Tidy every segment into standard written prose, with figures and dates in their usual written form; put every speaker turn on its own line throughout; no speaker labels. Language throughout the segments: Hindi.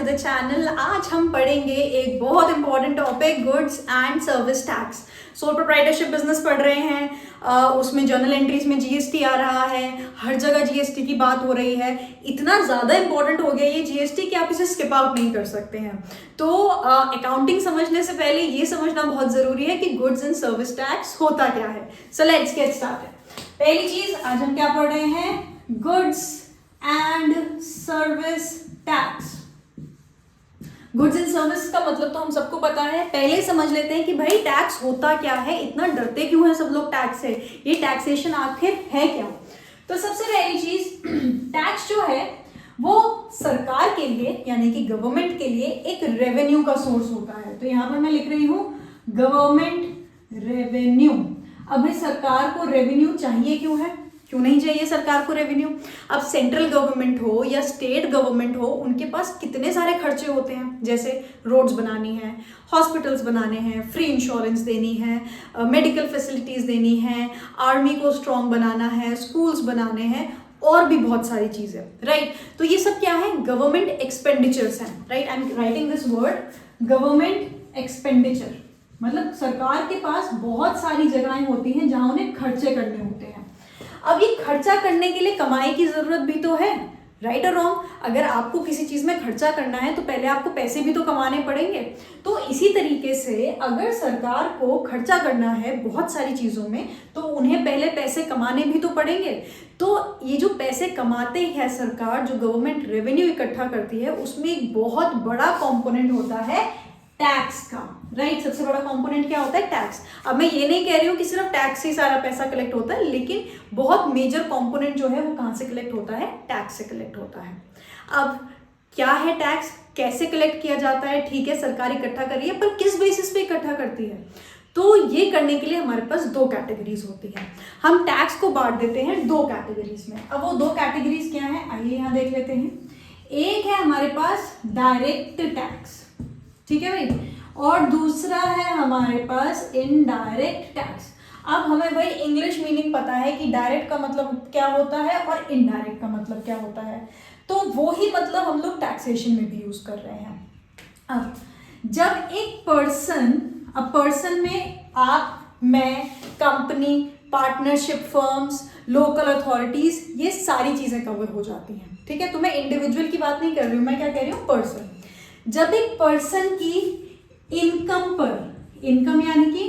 To the channel. आज हम पढ़ेंगे एक बहुत important topic, goods and service tax. Sole proprietorship business पढ़ रहे हैं, उसमें जर्नल एंट्रीज में जीएसटी आ रहा है, हर जगह जीएसटी की बात हो रही है। इतना ज़्यादा इंपॉर्टेंट हो गया ये जीएसटी कि आप इसे स्किप आउट नहीं कर सकते हैं। तो अकाउंटिंग समझने से पहले ये समझना बहुत ज़रूरी है कि गुड्स एंड सर्विस टैक्स होता क्या है। So let's get started. पहली चीज़, आज हम क्या पढ़ रहे हैं? Goods and service tax. Goods and service का मतलब तो हम सबको पता है। पहले समझ लेते हैं कि भाई टैक्स होता क्या है, इतना डरते क्यों है सब लोग टैक्स से, ये टैक्सेशन आखिर है क्या। तो सबसे पहली चीज, टैक्स जो है वो सरकार के लिए यानी कि गवर्नमेंट के लिए एक रेवेन्यू का सोर्स होता है। तो यहां पर मैं लिख रही हूं गवर्नमेंट रेवेन्यू। अब भाई सरकार को रेवेन्यू चाहिए क्यों है, क्यों नहीं चाहिए सरकार को रेवेन्यू? अब सेंट्रल गवर्नमेंट हो या स्टेट गवर्नमेंट हो, उनके पास कितने सारे खर्चे होते हैं, जैसे रोड्स बनानी है, हॉस्पिटल्स बनाने हैं, फ्री इंश्योरेंस देनी है, मेडिकल फैसिलिटीज़ देनी है, आर्मी को स्ट्रॉन्ग बनाना है, स्कूल्स बनाने हैं, और भी बहुत सारी चीज़ें, राइट। तो ये सब क्या है? गवर्नमेंट एक्सपेंडिचर्स हैं, right. I am writing this word government expenditure. मतलब सरकार के पास बहुत सारी जगहें होती हैं जहां उन्हें खर्चे करने होते हैं। अब ये खर्चा करने के लिए कमाई की जरूरत भी तो है, राइट और रॉन्ग? अगर आपको किसी चीज में खर्चा करना है तो पहले आपको पैसे भी तो कमाने पड़ेंगे। तो इसी तरीके से अगर सरकार को खर्चा करना है बहुत सारी चीजों में, तो उन्हें पहले पैसे कमाने भी तो पड़ेंगे। तो ये जो पैसे कमाते हैं सरकार, जो गवर्नमेंट रेवेन्यू इकट्ठा करती है, उसमें एक बहुत बड़ा कॉम्पोनेंट होता है टैक्स का, राइट। सबसे बड़ा कंपोनेंट क्या होता है? टैक्स। अब मैं ये नहीं कह रही हूँ कि सिर्फ टैक्स से ही सारा पैसा कलेक्ट होता है, लेकिन बहुत मेजर कंपोनेंट जो है वो कहाँ से कलेक्ट होता है? टैक्स से कलेक्ट होता है। अब क्या है टैक्स, कैसे कलेक्ट किया जाता है? ठीक है, सरकार इकट्ठा कर रही है, पर किस बेसिस पे इकट्ठा करती है? तो ये करने के लिए हमारे पास दो कैटेगरीज होती है। हम टैक्स को बांट देते हैं दो कैटेगरीज में। अब वो दो कैटेगरीज क्या है, आइए यहाँ देख लेते हैं। एक है हमारे पास डायरेक्ट टैक्स, ठीक है भाई, और दूसरा है हमारे पास इनडायरेक्ट टैक्स। अब हमें भाई इंग्लिश मीनिंग पता है कि डायरेक्ट का मतलब क्या होता है और इनडायरेक्ट का मतलब क्या होता है, तो वो ही मतलब हम लोग टैक्सेशन में भी यूज कर रहे हैं। अब जब एक पर्सन में आप, मैं, company, partnership firms, local authorities, ये सारी चीजें कवर हो जाती हैं, ठीक है। तो मैं इंडिविजुअल की बात नहीं कर रही हूँ, मैं क्या कह रही हूँ? पर्सन। जब एक पर्सन की इनकम पर, इनकम यानी कि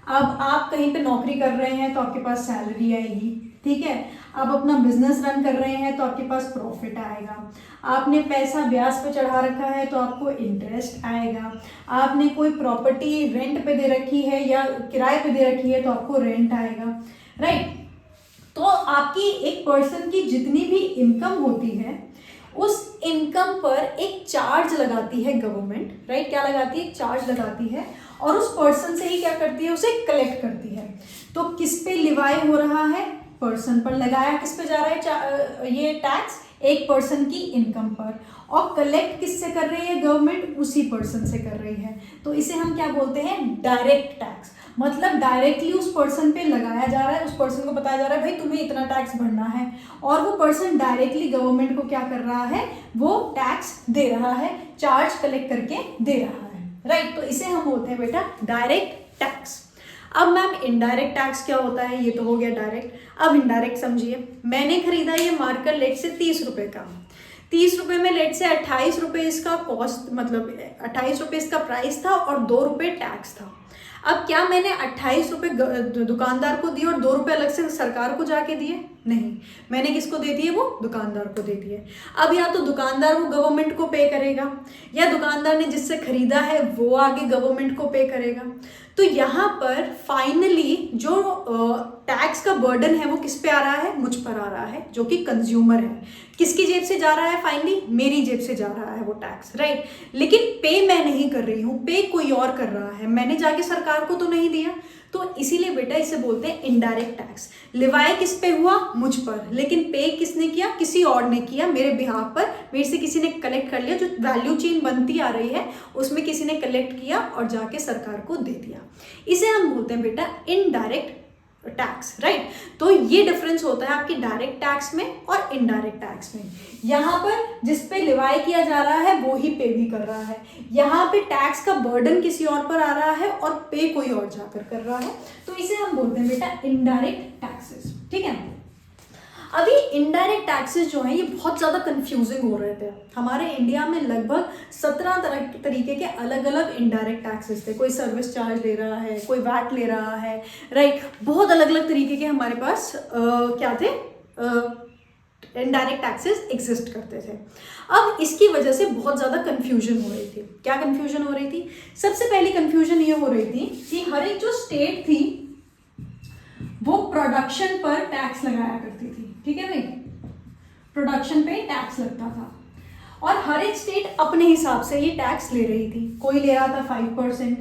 अब आप कहीं पे नौकरी कर रहे हैं तो आपके पास सैलरी आएगी, ठीक है। आप अपना बिजनेस रन कर रहे हैं तो आपके पास प्रॉफिट आएगा। आपने पैसा ब्याज पे चढ़ा रखा है तो आपको इंटरेस्ट आएगा। आपने कोई प्रॉपर्टी रेंट पे दे रखी है या किराए पे दे रखी है तो आपको रेंट आएगा, राइट। तो आपकी एक पर्सन की जितनी भी इनकम होती है, उस इनकम पर एक चार्ज लगाती है गवर्नमेंट, राइट। क्या लगाती है? चार्ज लगाती है, और उस पर्सन से ही क्या करती है? उसे कलेक्ट करती है। तो किस पे लिवाई हो रहा है? पर्सन पर। लगाया किस पे जा रहा है ये टैक्स? एक पर्सन की इनकम पर। और कलेक्ट किससे कर रही है गवर्नमेंट? उसी पर्सन से कर रही है। तो इसे हम क्या बोलते हैं? Direct tax. मतलब डायरेक्टली उस पर्सन पे लगाया जा रहा है, उस पर्सन को बताया जा रहा है भाई तुम्हें इतना टैक्स भरना है, और वो पर्सन डायरेक्टली गवर्नमेंट को क्या कर रहा है? वो टैक्स दे रहा है, चार्ज कलेक्ट करके दे रहा है, राइट। तो इसे हम बोलते हैं बेटा डायरेक्ट टैक्स। अब मैम इनडायरेक्ट टैक्स क्या होता है? ये तो हो गया डायरेक्ट। अब इनडायरेक्ट समझिए। मैंने खरीदा ये मार्कर लेट से 30 रुपए का, 30 रुपए में लेट से 28 रुपए इसका कॉस्ट, मतलब 28 रुपए इसका प्राइस था और 2 रुपए टैक्स था। अब क्या मैंने 28 रुपए दुकानदार को दिए और 2 रुपए अलग से सरकार को जाके दिए? नहीं, मैंने किसको दे दिए? वो दुकानदार को दे दिए। अब या तो दुकानदार वो गवर्नमेंट को पे करेगा, या दुकानदार ने जिससे खरीदा है वो आगे गवर्नमेंट को पे करेगा। तो यहाँ पर फाइनली जो टैक्स का बर्डन है वो किस पे आ रहा है? मुझ पर आ रहा है, जो कि कंज्यूमर है। किसकी जेब से जा रहा है? फाइनली मेरी जेब से जा रहा है वो टैक्स, राइट। लेकिन पे मैं नहीं कर रही हूँ, पे कोई और कर रहा है, मैंने जाके सरकार को तो नहीं दिया। तो इसीलिए बेटा इसे बोलते हैं इनडायरेक्ट टैक्स। लिवाई किस पे हुआ? मुझ पर, लेकिन पे किसने किया? किसी और ने किया मेरे बिहाफ पर। मेरे से किसी ने कलेक्ट कर लिया, जो वैल्यू चेन बनती आ रही है उसमें किसी ने कलेक्ट किया और जाके सरकार को दे दिया। इसे हम बोलते हैं बेटा इनडायरेक्ट टैक्स, राइट। तो ये डिफरेंस होता है आपकी डायरेक्ट टैक्स में और इनडायरेक्ट टैक्स में। यहाँ पर जिस पे लिवाई किया जा रहा है वो ही पे भी कर रहा है, यहाँ पे टैक्स का बर्डन किसी और पर आ रहा है और पे कोई और जाकर कर रहा है, तो इसे हम बोलते हैं बेटा इनडायरेक्ट टैक्सेस, ठीक है। अभी इनडायरेक्ट टैक्सेस जो हैं ये बहुत ज़्यादा कंफ्यूजिंग हो रहे थे। हमारे इंडिया में लगभग 17 तरीके के अलग अलग इनडायरेक्ट टैक्सेस थे। कोई सर्विस चार्ज ले रहा है, कोई वैट ले रहा है, राइट। बहुत अलग अलग तरीके के हमारे पास क्या थे, इनडायरेक्ट टैक्सेस एग्जिस्ट करते थे। अब इसकी वजह से बहुत ज़्यादा कन्फ्यूजन हो रही थी। क्या कन्फ्यूजन हो रही थी? सबसे पहली कन्फ्यूजन ये हो रही थी कि हर एक जो स्टेट थी वो प्रोडक्शन पर टैक्स लगाया करती थी, ठीक है भाई, प्रोडक्शन पे टैक्स लगता था और हर एक स्टेट अपने हिसाब से ये टैक्स ले रही थी। कोई ले रहा था 5%,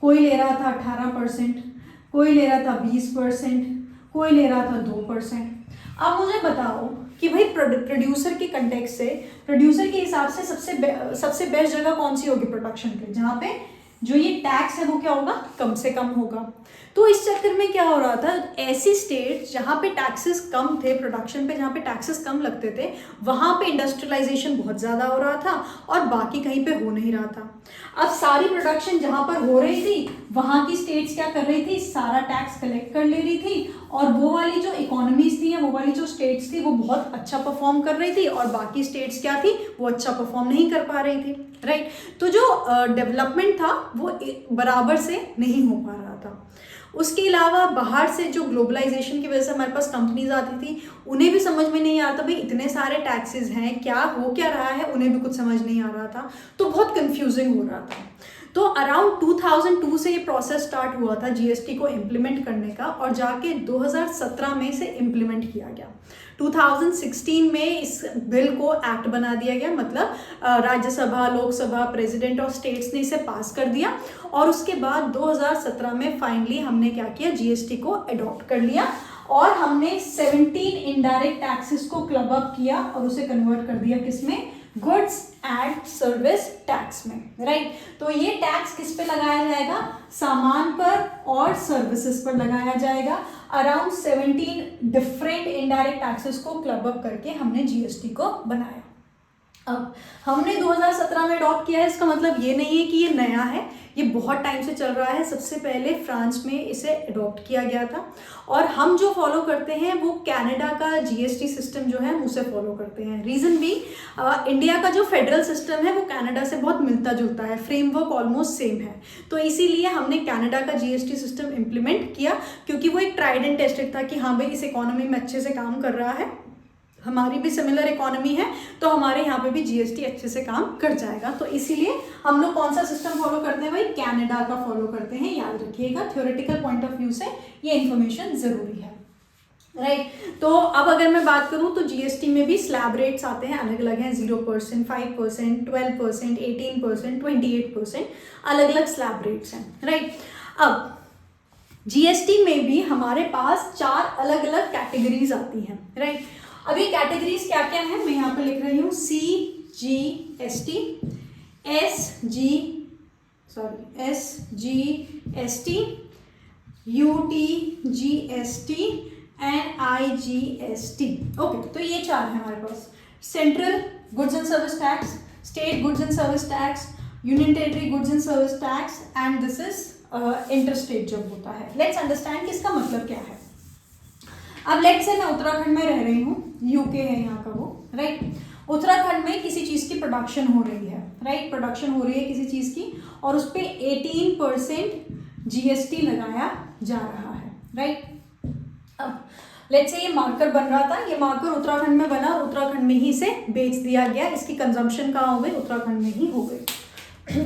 कोई ले रहा था 18%, कोई ले रहा था 20%, कोई ले रहा था 2%। अब मुझे बताओ कि भाई प्रोड्यूसर के कंटेक्स्ट से, प्रोड्यूसर के हिसाब से सबसे बेस्ट जगह कौन सी होगी प्रोडक्शन पे, जहाँ पे जो ये टैक्स है वो क्या होगा, कम से कम होगा। तो इस चक्कर में क्या हो रहा था, ऐसी स्टेट जहाँ पे टैक्सेस कम थे प्रोडक्शन पे, जहाँ पे टैक्सेस कम लगते थे, वहाँ पे इंडस्ट्रियलाइजेशन बहुत ज़्यादा हो रहा था और बाकी कहीं पे हो नहीं रहा था। अब सारी प्रोडक्शन जहाँ पर हो रही थी वहाँ की स्टेट्स क्या कर रही थी, सारा टैक्स कलेक्ट कर ले रही थी और वो वाली जो इकोनॉमीज थी या वो वाली जो स्टेट्स थी वो बहुत अच्छा परफॉर्म कर रही थी और बाकी स्टेट्स क्या थी, वो अच्छा परफॉर्म नहीं कर पा रही थी, राइट। तो जो डेवलपमेंट था वो बराबर से नहीं हो पा रहा था। उसके अलावा बाहर से जो ग्लोबलाइजेशन की वजह से हमारे पास कंपनीज आती थी, उन्हें भी समझ में नहीं आता भाई इतने सारे टैक्सेस हैं, क्या हो क्या रहा है, उन्हें भी कुछ समझ नहीं आ रहा था, तो बहुत कंफ्यूजिंग हो रहा था। तो अराउंड 2002 से ये प्रोसेस स्टार्ट हुआ था जीएसटी को इम्प्लीमेंट करने का और जाके 2017 में इसे इम्प्लीमेंट किया गया। 2016 में इस बिल को एक्ट बना दिया गया, मतलब राज्यसभा, लोकसभा, प्रेसिडेंट और स्टेट्स ने इसे पास कर दिया और उसके बाद 2017 में फाइनली हमने क्या किया, जीएसटी को अडॉप्ट कर लिया और हमने 17 इनडायरेक्ट टैक्सेस को क्लब अप किया और उसे कन्वर्ट कर दिया किसमें, गुड्स एंड सर्विस टैक्स में, राइट। तो ये टैक्स किस पे लगाया जाएगा, सामान पर और सर्विसेज पर लगाया जाएगा। अराउंड 17 डिफरेंट इनडायरेक्ट टैक्सेस को क्लब अप करके हमने जीएसटी को बनाया। अब हमने 2017 में अडॉप्ट किया है, इसका मतलब ये नहीं है कि ये नया है, ये बहुत टाइम से चल रहा है। सबसे पहले फ्रांस में इसे अडॉप्ट किया गया था और हम जो फॉलो करते हैं वो कनाडा का जीएसटी सिस्टम जो है उसे फॉलो करते हैं। रीज़न भी इंडिया का जो फेडरल सिस्टम है वो कनाडा से बहुत मिलता जुलता है, फ्रेमवर्क ऑलमोस्ट सेम है, तो इसीलिए हमने कनाडा का जीएसटी सिस्टम इम्प्लीमेंट किया क्योंकि वो एक ट्राइड एंड टेस्टेड था कि हाँ भाई इस इकोनॉमी में अच्छे से काम कर रहा है, हमारी भी सिमिलर इकोनॉमी है तो हमारे यहाँ पे भी जीएसटी अच्छे से काम कर जाएगा। तो इसीलिए हम लोग कौन सा सिस्टम फॉलो करते हैं भाई, कनाडा का फॉलो करते हैं, याद रखिएगा। थ्योरेटिकल पॉइंट ऑफ व्यू से ये इन्फॉर्मेशन जरूरी है, राइट। तो अब अगर मैं बात करूँ तो जीएसटी में भी स्लैब रेट्स आते हैं, अलग अलग हैं, 0%, 5%, 12%, 18%, 28%, अलग अलग स्लैब रेट्स हैं, राइट। अब जीएसटी में भी हमारे पास 4 अलग अलग कैटेगरीज आती हैं, राइट। अभी कैटेगरीज क्या क्या है मैं यहाँ पे लिख रही हूँ, SGST, SGST, UTGST and IGST। Okay, तो ये 4 है हमारे पास, central goods and service tax, state goods and service tax, union territory goods and service tax and this is interstate जब होता है। लेट्स अंडरस्टैंड कि इसका मतलब क्या है। अब लेट्स से मैं उत्तराखंड में रह रही हूँ, यूके है यहाँ का वो, राइट। उत्तराखंड में किसी चीज़ की प्रोडक्शन हो रही है, राइट, प्रोडक्शन हो रही है किसी चीज़ की और उस पर 18% जीएसटी लगाया जा रहा है, राइट। अब लेट्स से ये मार्कर बन रहा था, ये मार्कर उत्तराखंड में बना और उत्तराखंड में ही इसे बेच दिया गया, इसकी कंजम्पशन कहाँ हो गई, उत्तराखंड में ही हो गई।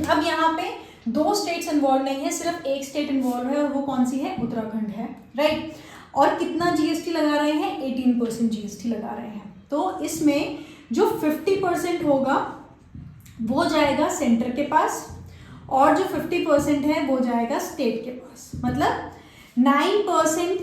अब यहाँ पे 2 स्टेट्स इन्वॉल्व नहीं है, सिर्फ एक स्टेट इन्वॉल्व है और वो कौन सी है, उत्तराखंड है, राइट। और कितना जीएसटी लगा रहे हैं, 18% जीएसटी लगा रहे हैं। तो इसमें जो 50% होगा वो जाएगा सेंटर के पास और जो 50% है वो जाएगा स्टेट के पास, मतलब 9%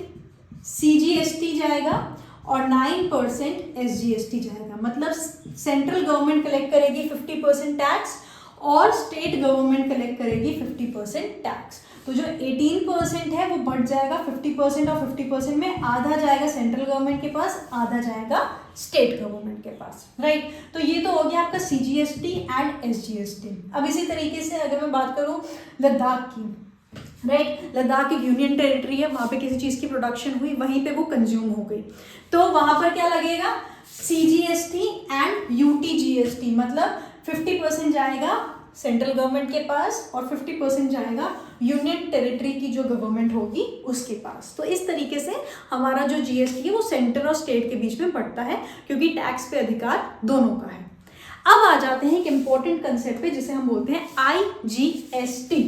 सीजीएसटी जाएगा और 9% एसजीएसटी जाएगा। मतलब सेंट्रल गवर्नमेंट कलेक्ट करेगी 50% टैक्स और स्टेट गवर्नमेंट कलेक्ट करेगी 50% टैक्स। तो जो 18% है वो बढ़ जाएगा 50%, और 50% में आधा जाएगा सेंट्रल गवर्नमेंट के पास, आधा जाएगा स्टेट गवर्नमेंट के पास, राइट। तो ये तो हो गया आपका CGST एंड SGST। अब इसी तरीके से अगर मैं बात करूँ लद्दाख की, राइट, लद्दाख एक यूनियन टेरिटरी है, वहाँ पे किसी चीज़ की प्रोडक्शन हुई, वहीं पे वो कंज्यूम हो गई, तो वहाँ पर क्या लगेगा CGST एंड UTGST, मतलब 50% जाएगा सेंट्रल गवर्नमेंट के पास और 50% जाएगा यूनियन टेरिटरी की जो गवर्नमेंट होगी उसके पास। तो इस तरीके से हमारा जो GST है वो सेंटर और स्टेट के बीच में बढ़ता है, क्योंकि टैक्स पे अधिकार दोनों का है। अब आ जाते हैं एक इंपॉर्टेंट कंसेप्ट पे जिसे हम बोलते हैं IGST।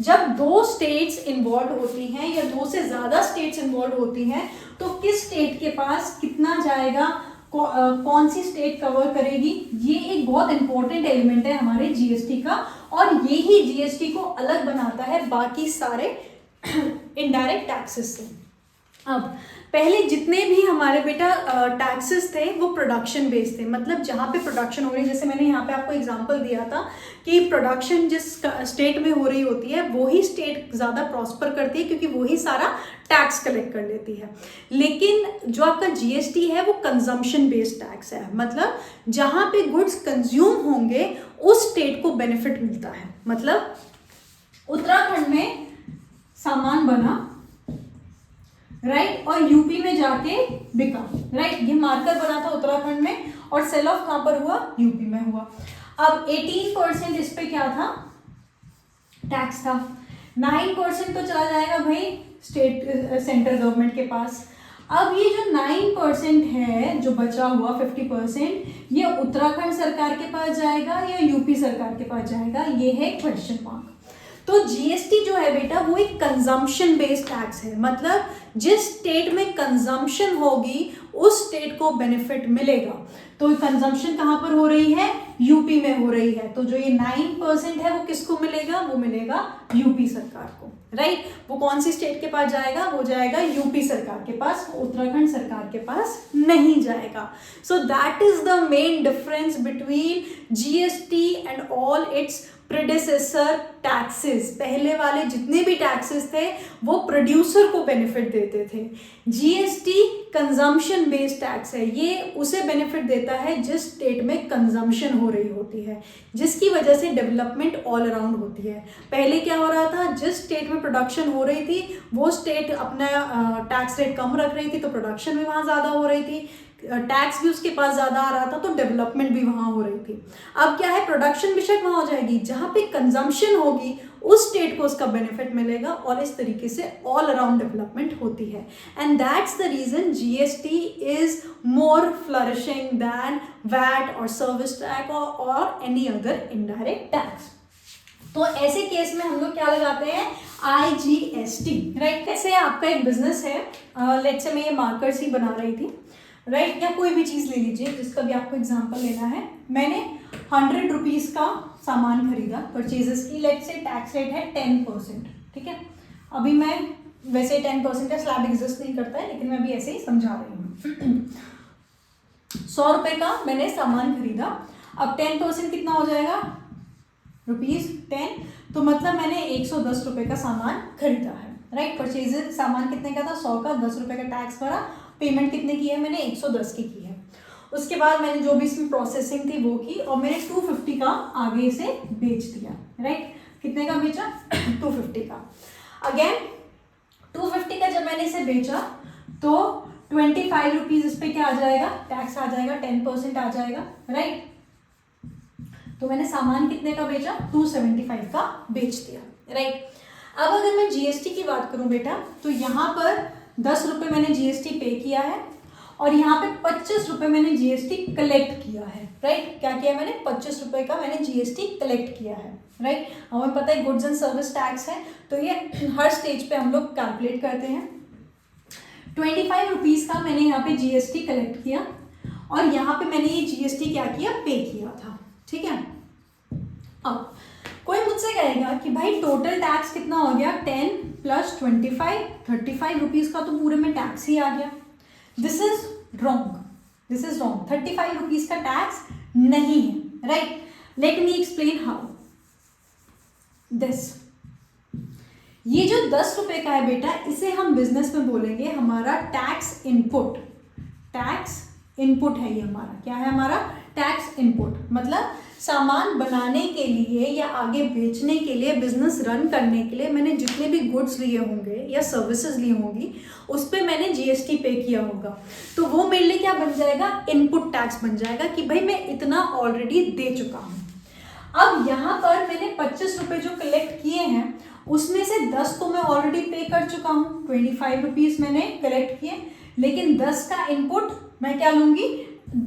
जब दो स्टेट्स इन्वॉल्व होती हैं या दो से ज़्यादा स्टेट्स इन्वॉल्व होती हैं, तो किस स्टेट के पास कितना जाएगा, कौन सी स्टेट कवर करेगी, ये एक बहुत इंपॉर्टेंट एलिमेंट है हमारे GST का, और यही GST को अलग बनाता है बाकी सारे इनडायरेक्ट टैक्सेस से। अब पहले जितने भी हमारे बेटा टैक्सेस थे वो प्रोडक्शन बेस्ड थे, मतलब जहाँ पे प्रोडक्शन हो रही है, जैसे मैंने यहाँ पे आपको एग्जांपल दिया था कि प्रोडक्शन जिस स्टेट में हो रही होती है वही स्टेट ज़्यादा प्रॉस्पर करती है, क्योंकि वही सारा टैक्स कलेक्ट कर लेती है। लेकिन जो आपका GST है वो कंजम्पशन बेस्ड टैक्स है, मतलब जहाँ पे गुड्स कंज्यूम होंगे उस स्टेट को बेनिफिट मिलता है। मतलब उत्तराखंड में सामान बना, राइट, और यूपी में जाके बिका, राइट, ये मार्कर बना था उत्तराखंड में और सेल ऑफ कहाँ पर हुआ, यूपी में हुआ। अब 18% इस पे क्या था, टैक्स था, 9% तो चला जाएगा भाई स्टेट सेंट्रल गवर्नमेंट के पास। अब ये जो 9% है जो बचा हुआ 50%, ये उत्तराखंड सरकार के पास जाएगा या यूपी सरकार के पास जाएगा, ये है क्वेश्चन मार्क। तो GST जो है बेटा वो एक कंजम्पशन बेस्ड टैक्स है, मतलब जिस स्टेट में कंजम्पशन होगी उस स्टेट को बेनिफिट मिलेगा। तो कंजम्पशन कहाँ पर हो रही है, यूपी में हो रही है, तो जो ये 9% है वो किसको मिलेगा, वो मिलेगा यूपी सरकार को, राइट। वो कौन सी स्टेट के पास जाएगा, वो जाएगा यूपी सरकार के पास, वो उत्तराखंड सरकार के पास नहीं जाएगा। So that is the main difference between GST and all it's प्रेडेसेसर taxes. पहले वाले जितने भी टैक्सेस थे वो प्रोड्यूसर को बेनिफिट देते थे। GST कंजम्पशन बेस्ड टैक्स है, ये उसे बेनिफिट देता है जिस स्टेट में कंजम्पशन हो रही होती है, जिसकी वजह से डेवलपमेंट ऑल अराउंड होती है। पहले क्या हो रहा था, जिस स्टेट में प्रोडक्शन हो रही थी वो स्टेट अपना टैक्स रेट कम रख रही थी, तो प्रोडक्शन भी वहाँ ज़्यादा हो रही थी, टैक्स भी उसके पास ज़्यादा आ रहा था, तो डेवलपमेंट भी वहाँ हो रही थी। अब क्या है, प्रोडक्शन बेशक वहाँ हो जाएगी, जहाँ पे कंजम्पशन होगी उस स्टेट को उसका बेनिफिट मिलेगा, और इस तरीके से ऑल अराउंड डेवलपमेंट होती है। And that's the reason GST is more flourishing than VAT और सर्विस टैक्स और एनी अदर इनडायरेक्ट टैक्स। तो ऐसे केस में हम लोग क्या लगाते हैं, IGST, राइट। ऐसे आपका एक बिजनेस है, लेट्स से मैं ये मार्कर्स ही बना रही थी, राइट, या कोई भी चीज़ ले लीजिए जिसका भी आपको एग्जांपल लेना है। मैंने 100 रुपीज़ का सामान खरीदा परचेजेस की, लेट्स से टैक्स रेट है 10%, ठीक है। अभी मैं वैसे 10% का स्लैब एग्जिस्ट नहीं करता है, लेकिन मैं अभी ऐसे ही समझा रही हूँ। 100 रुपये का मैंने सामान खरीदा, अब 10% कितना हो जाएगा, ₹10, तो मतलब मैंने 110 रुपये का सामान खरीदा है, राइट। परचेजेस सामान कितने का था, 100 का, 10 रुपये का टैक्स भरा, पेमेंट कितने की है, मैंने 110 की है। उसके बाद मैंने जो भी इसमें प्रोसेसिंग थी वो की, और मैंने 250 का आगे से बेच दिया, राइट। कितने का बेचा, 250 का। अगेन 250 का जब मैंने इसे बेचा तो 25 रुपीज़ इस पर क्या आ जाएगा, टैक्स आ जाएगा, 10% आ जाएगा, राइट। तो मैंने सामान कितने का बेचा, 275 का बेच दिया, राइट। अब अगर मैं GST की बात करूं बेटा, तो यहाँ पर 10 रुपये मैंने GST पे किया है, और यहाँ पे 25 रुपये मैंने GST कलेक्ट किया है, राइट। क्या किया मैंने, 25 रुपये का मैंने GST कलेक्ट किया है, राइट। हमें पता है गुड्स एंड सर्विस टैक्स है, तो ये हर स्टेज पे हम लोग कैलकुलेट करते हैं। 25 रुपीज़ का मैंने यहाँ पे GST कलेक्ट किया, और यहाँ पे मैंने ये GST क्या किया, पे किया था, ठीक है। अब कोई मुझसे कहेगा कि भाई टोटल टैक्स कितना हो गया, 10 + 25, 35 रुपीज़ का तो पूरे में टैक्स ही आ गया। This is wrong, this is wrong. 35 rupees का टैक्स नहीं है, right. Let me explain how. This, ये जो 10 रुपए का है बेटा, इसे हम बिजनेस में बोलेंगे हमारा टैक्स इनपुट। टैक्स इनपुट है ये हमारा, क्या है हमारा टैक्स इनपुट। मतलब सामान बनाने के लिए या आगे बेचने के लिए, बिजनेस रन करने के लिए मैंने जितने भी गुड्स लिए होंगे या सर्विसेज ली होंगी उस पर मैंने जीएसटी पे किया होगा, तो वो मेरे लिए क्या बन जाएगा, इनपुट टैक्स बन जाएगा कि भाई मैं इतना ऑलरेडी दे चुका हूँ। अब यहाँ पर मैंने 25 रुपये जो कलेक्ट किए हैं उसमें से 10 तो मैं ऑलरेडी पे कर चुका हूँ, 25 रुपीज़ मैंने कलेक्ट किए, लेकिन 10 का इनपुट मैं क्या लूँगी,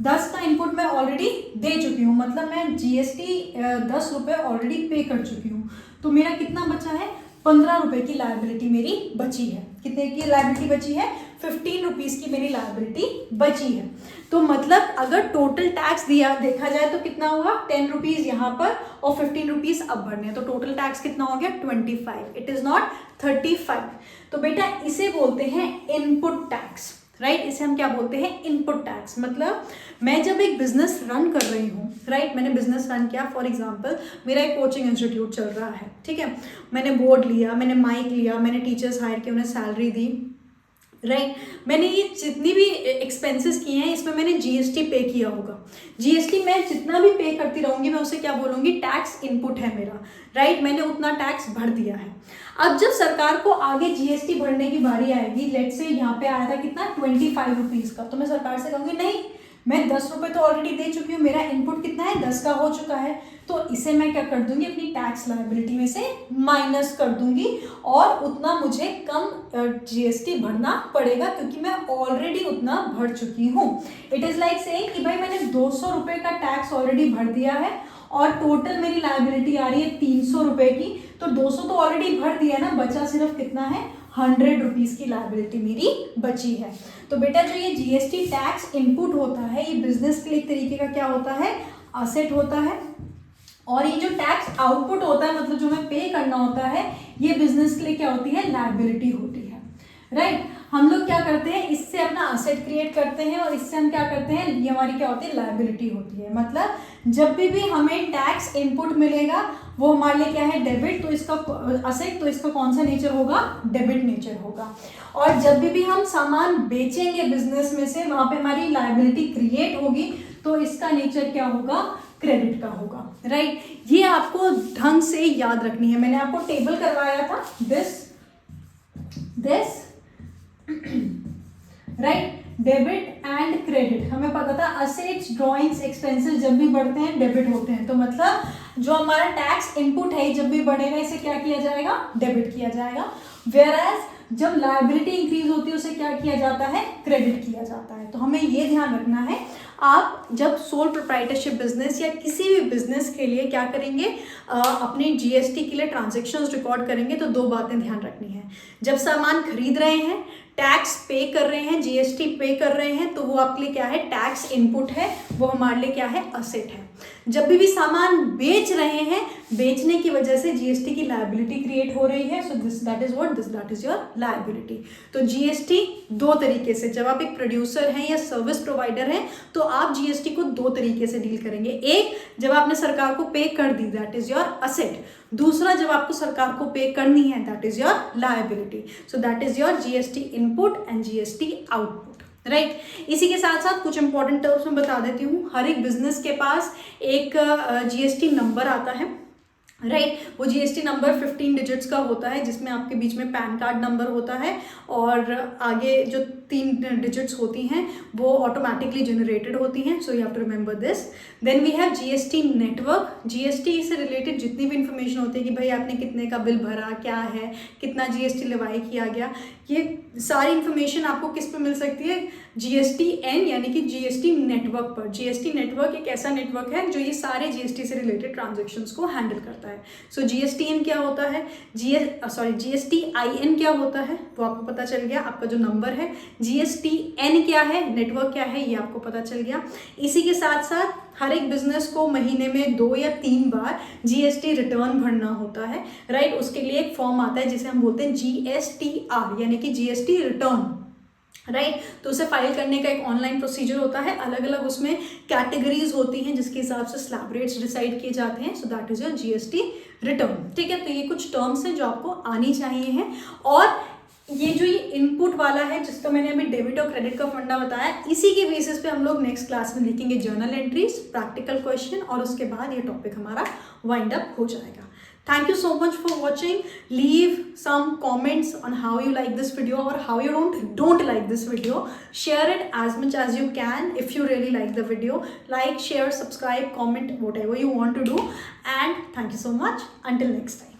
10 का इनपुट मैं ऑलरेडी दे चुकी हूँ, मतलब मैं जीएसटी 10 रुपये ऑलरेडी पे कर चुकी हूँ। तो मेरा कितना बचा है, 15 रुपये की लायबिलिटी मेरी बची है। कितने की लायबिलिटी बची है, 15 रुपीज़ की मेरी लायबिलिटी बची है। तो मतलब अगर टोटल टैक्स दिया देखा जाए तो कितना हुआ, 10 रुपीज़ यहाँ पर और 15 रुपीज़ अब भरने हैं, तो टोटल टैक्स कितना हो गया, 25। It is not 35। तो बेटा इसे बोलते हैं इनपुट टैक्स, राइट। इसे हम क्या बोलते हैं, इनपुट टैक्स। मतलब मैं जब एक बिजनेस रन कर रही हूँ, राइट, मैंने बिजनेस रन किया, फॉर एग्जांपल मेरा एक कोचिंग इंस्टीट्यूट चल रहा है, ठीक है, मैंने बोर्ड लिया, मैंने माइक लिया, मैंने टीचर्स हायर किए, उन्हें सैलरी दी, राइट, मैंने ये जितनी भी एक्सपेंसेस किए हैं इसमें मैंने जीएसटी पे किया होगा। जीएसटी मैं जितना भी पे करती रहूँगी मैं उसे क्या बोलूँगी, टैक्स इनपुट है मेरा, राइट, मैंने उतना टैक्स भर दिया है। अब जब सरकार को आगे जीएसटी भरने की बारी आएगी, लेट्स से यहाँ पे आया था कितना, 25 रुपीज़ का, तो मैं सरकार से कहूँगी नहीं, मैं 10 रुपये तो ऑलरेडी दे चुकी हूँ, मेरा इनपुट कितना है, 10 का हो चुका है, तो इसे मैं क्या कर दूंगी, अपनी टैक्स लायबिलिटी में से माइनस कर दूंगी और उतना मुझे कम जीएसटी भरना पड़ेगा क्योंकि मैं ऑलरेडी उतना भर चुकी हूँ। इट इज़ लाइक सेइंग कि भाई मैंने 200 रुपये का टैक्स ऑलरेडी भर दिया है और टोटल मेरी लायबिलिटी आ रही है 300 रुपये की, तो 200 तो ऑलरेडी भर दिया ना, बचा सिर्फ कितना है, 100 रुपीज़ की लायबिलिटी मेरी बची है। तो बेटा जो ये जीएसटी टैक्स इनपुट होता है ये बिजनेस के लिए एक तरीके का क्या होता है, असेट होता है, और ये जो टैक्स आउटपुट होता है मतलब जो हमें पे करना होता है ये बिजनेस के लिए क्या होती है, लायबिलिटी होती है, राइट। हम लोग क्या करते हैं, इससे अपना असेट क्रिएट करते हैं और इससे हम क्या करते हैं, ये हमारी क्या होती है, लायबिलिटी होती है। मतलब जब भी हमें टैक्स इनपुट मिलेगा वो हमारे लिए क्या है, डेबिट, तो इसका असेट, तो इसका कौन सा नेचर होगा, डेबिट नेचर होगा। और जब भी हम सामान बेचेंगे बिजनेस में से वहाँ पे हमारी लायबिलिटी क्रिएट होगी, तो इसका नेचर क्या होगा, क्रेडिट का होगा, राइट। ये आपको ढंग से याद रखनी है। मैंने आपको टेबल करवाया था, this right, debit and credit. हमें पता था असेट्स, ड्रॉइंग्स, एक्सपेंसेस जब भी बढ़ते हैं डेबिट होते हैं, तो मतलब जो हमारा टैक्स इनपुट है जब भी बढ़ेगा इसे क्या किया जाएगा, डेबिट किया जाएगा। वेयरएज जब लायबिलिटी इंक्रीज होती है उसे क्या किया जाता है, क्रेडिट किया जाता है। तो हमें ये ध्यान रखना है, आप जब सोल प्रोप्राइटरशिप बिजनेस या किसी भी बिजनेस के लिए क्या करेंगे, अपने जीएसटी के लिए ट्रांजैक्शंस रिकॉर्ड करेंगे तो 2 बातें ध्यान रखनी है। जब सामान खरीद रहे हैं, टैक्स पे कर रहे हैं, जीएसटी पे कर रहे हैं, तो वो आपके लिए क्या है, टैक्स इनपुट है, वो हमारे लिए क्या है, असेट है। जब भी सामान बेच रहे हैं, बेचने की वजह से जीएसटी की लायबिलिटी क्रिएट हो रही है, so that is your liability. तो जीएसटी 2 तरीके से, जब आप एक प्रोड्यूसर हैं या सर्विस प्रोवाइडर हैं तो आप जीएसटी को 2 तरीके से डील करेंगे। एक, जब आपने सरकार को पे कर दी, दैट इज योर असेट। दूसरा, जब आपको सरकार को पे करनी है, that is your liability. So that is your GST input and GST output, right. इसी के साथ साथ कुछ इंपॉर्टेंट टर्म्स मैं बता देती हूँ। हर एक बिजनेस के पास एक जीएसटी नंबर आता है, राइट। वो जीएसटी नंबर 15 डिजिट्स का होता है, जिसमें आपके बीच में पैन कार्ड नंबर होता है और आगे जो 3 डिजिट्स होती हैं वो ऑटोमेटिकली जनरेटेड होती हैं। So you have to remember this. Then we have GST network. GST से रिलेटेड जितनी भी इंफॉर्मेशन होती है कि भाई आपने कितने का बिल भरा, क्या है, कितना जीएसटी लेवाई किया गया, ये सारी इंफॉर्मेशन आपको किस पे मिल सकती है, जीएसटीएन यानी कि जीएसटी नेटवर्क पर। जीएसटी नेटवर्क एक ऐसा नेटवर्क है जो ये सारे जीएसटी से रिलेटेड ट्रांजैक्शंस को हैंडल करता है। सो जीएसटीएन क्या होता है, जीएसटीआईएन क्या होता है वो आपको पता चल गया, आपका जो नंबर है। जीएसटीएन क्या है, नेटवर्क क्या है, ये आपको पता चल गया। इसी के साथ साथ हर एक बिजनेस को महीने में 2 या 3 बार जीएसटी रिटर्न भरना होता है, राइट। उसके लिए एक फॉर्म आता है जिसे हम बोलते हैं जीएसटीआर यानी कि जीएसटी रिटर्न। राइट तो उसे फाइल करने का एक ऑनलाइन प्रोसीजर होता है, अलग अलग उसमें कैटेगरीज होती हैं जिसके हिसाब से स्लैब रेट्स डिसाइड किए जाते हैं। So that is your GST return. ठीक है, तो ये कुछ टर्म्स हैं जो आपको आनी चाहिए हैं। और ये जो ये इनपुट वाला है जिसका मैंने अभी डेबिट और क्रेडिट का फंडा बताया, इसी के बेसिस पे हम लोग नेक्स्ट क्लास में लिखेंगे जर्नल एंट्रीज, प्रैक्टिकल क्वेश्चन, और उसके बाद ये टॉपिक हमारा वाइंड अप हो जाएगा। Thank you so much for watching. Leave some comments on how you like this video or how you don't like this video. Share it as much as you can if you really like the video. Like, share, subscribe, comment, whatever you want to do. And thank you so much. Until next time.